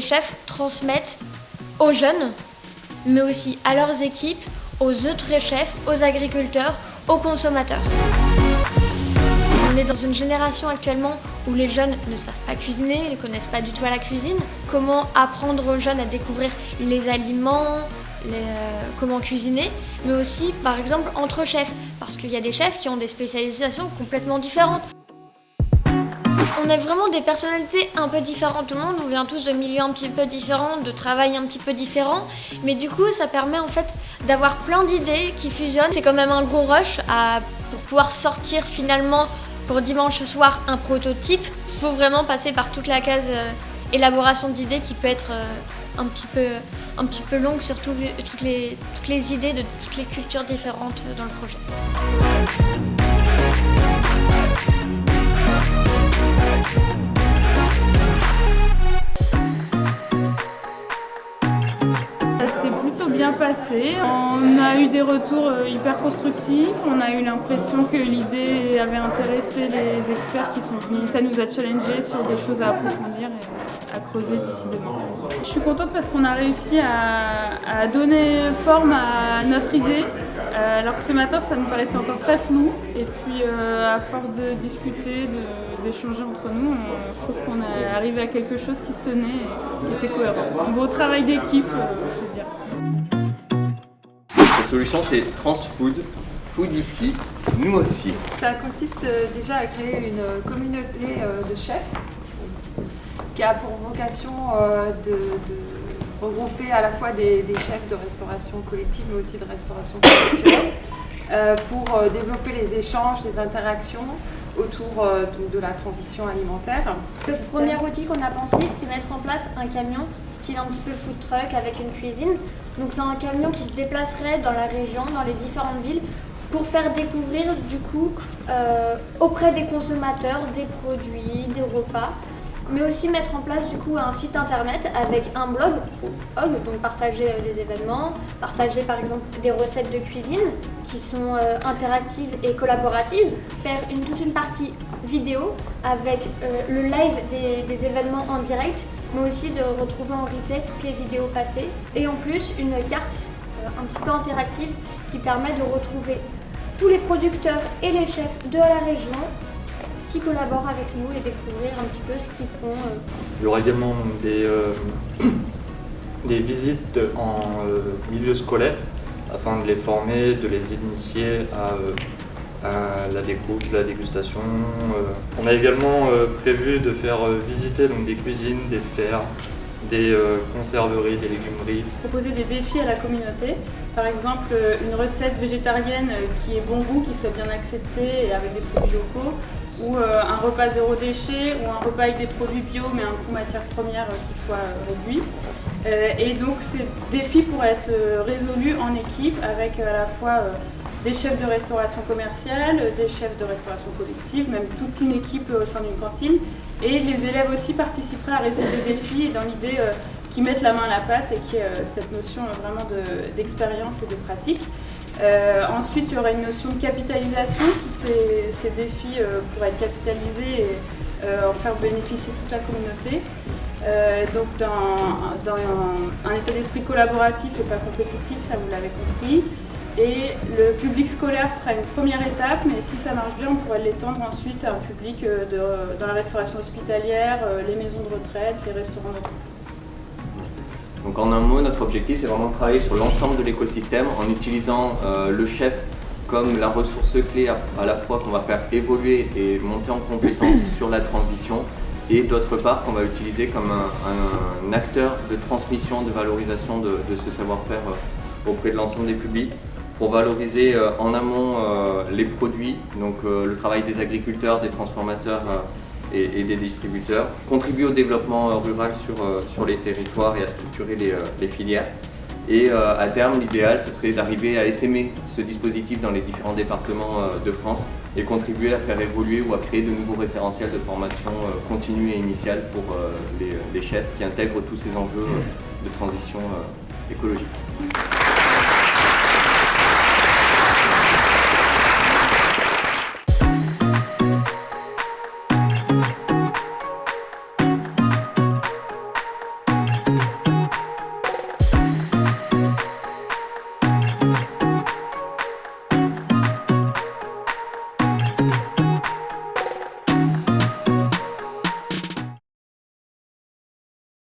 chefs transmettent aux jeunes, mais aussi à leurs équipes, aux autres chefs, aux agriculteurs, aux consommateurs. On est dans une génération actuellement où les jeunes ne savent pas cuisiner, ne connaissent pas du tout à la cuisine. Comment apprendre aux jeunes à découvrir les aliments, comment cuisiner, mais aussi par exemple entre chefs, parce qu'il y a des chefs qui ont des spécialisations complètement différentes. On est vraiment des personnalités un peu différentes, tout le monde, on vient tous de milieux un petit peu différents, de travail un petit peu différents, mais du coup ça permet en fait d'avoir plein d'idées qui fusionnent. C'est quand même un gros rush pour pouvoir sortir finalement pour dimanche soir un prototype. Il faut vraiment passer par toute la case élaboration d'idées qui peut être un petit peu longue, surtout vu toutes les idées de toutes les cultures différentes dans le projet. Ça s'est plutôt bien passé. On a eu des retours hyper constructifs. On a eu l'impression que l'idée avait intéressé les experts qui sont venus. Ça nous a challengés sur des choses à approfondir et à creuser décidément. Je suis contente parce qu'on a réussi à donner forme à notre idée, alors que ce matin ça nous paraissait encore très flou. Et puis à force de discuter, d'échanger entre nous, je trouve qu'on est arrivé à quelque chose qui se tenait et qui était cohérent. Un beau travail d'équipe, je veux dire. Cette solution, c'est Transfood, Food ici, nous aussi. Ça consiste déjà à créer une communauté de chefs qui a pour vocation de regrouper à la fois des chefs de restauration collective mais aussi de restauration professionnelle pour développer les échanges, les interactions autour de la transition alimentaire. Le premier outil qu'on a pensé, c'est mettre en place un camion style un petit peu food truck avec une cuisine. Donc c'est un camion qui se déplacerait dans la région, dans les différentes villes, pour faire découvrir du coup auprès des consommateurs des produits, des repas, mais aussi mettre en place du coup un site internet avec un blog, donc partager des événements, partager par exemple des recettes de cuisine qui sont interactives et collaboratives, faire toute une partie vidéo avec le live des événements en direct, mais aussi de retrouver en replay toutes les vidéos passées, et en plus une carte un petit peu interactive qui permet de retrouver tous les producteurs et les chefs de la région qui collaborent avec nous et découvrir un petit peu ce qu'ils font. Il y aura également des visites en milieu scolaire afin de les former, de les initier à la découpe, la dégustation. On a également prévu de faire visiter donc, des cuisines, des fermes, des conserveries, des légumeries. Proposer des défis à la communauté, par exemple une recette végétarienne qui ait bon goût, qui soit bien acceptée et avec des produits locaux, ou un repas zéro déchet, ou un repas avec des produits bio mais un coût matière première qui soit réduit. Et donc ces défis pourraient être résolus en équipe avec à la fois des chefs de restauration commerciale, des chefs de restauration collective, même toute une équipe au sein d'une cantine. Et les élèves aussi participeraient à résoudre des défis dans l'idée qu'ils mettent la main à la pâte et qu'il y ait cette notion vraiment d'expérience et de pratique. Ensuite, il y aurait une notion de capitalisation. Tous ces défis pourraient être capitalisés et en faire bénéficier toute la communauté. Donc dans un état d'esprit collaboratif et pas compétitif, ça vous l'avez compris. Et le public scolaire sera une première étape, mais si ça marche bien, on pourrait l'étendre ensuite à un public dans la restauration hospitalière, les maisons de retraite, les restaurants d'entreprise. Donc en un mot, notre objectif, c'est vraiment de travailler sur l'ensemble de l'écosystème en utilisant le chef comme la ressource clé à la fois qu'on va faire évoluer et monter en compétence sur la transition, et d'autre part qu'on va utiliser comme un acteur de transmission, de valorisation de ce savoir-faire auprès de l'ensemble des publics, pour valoriser en amont les produits, donc le travail des agriculteurs, des transformateurs et des distributeurs, contribuer au développement rural sur les territoires et à structurer les filières. Et à terme, l'idéal, ce serait d'arriver à essaimer ce dispositif dans les différents départements de France et contribuer à faire évoluer ou à créer de nouveaux référentiels de formation continue et initiale pour les chefs qui intègrent tous ces enjeux de transition écologique.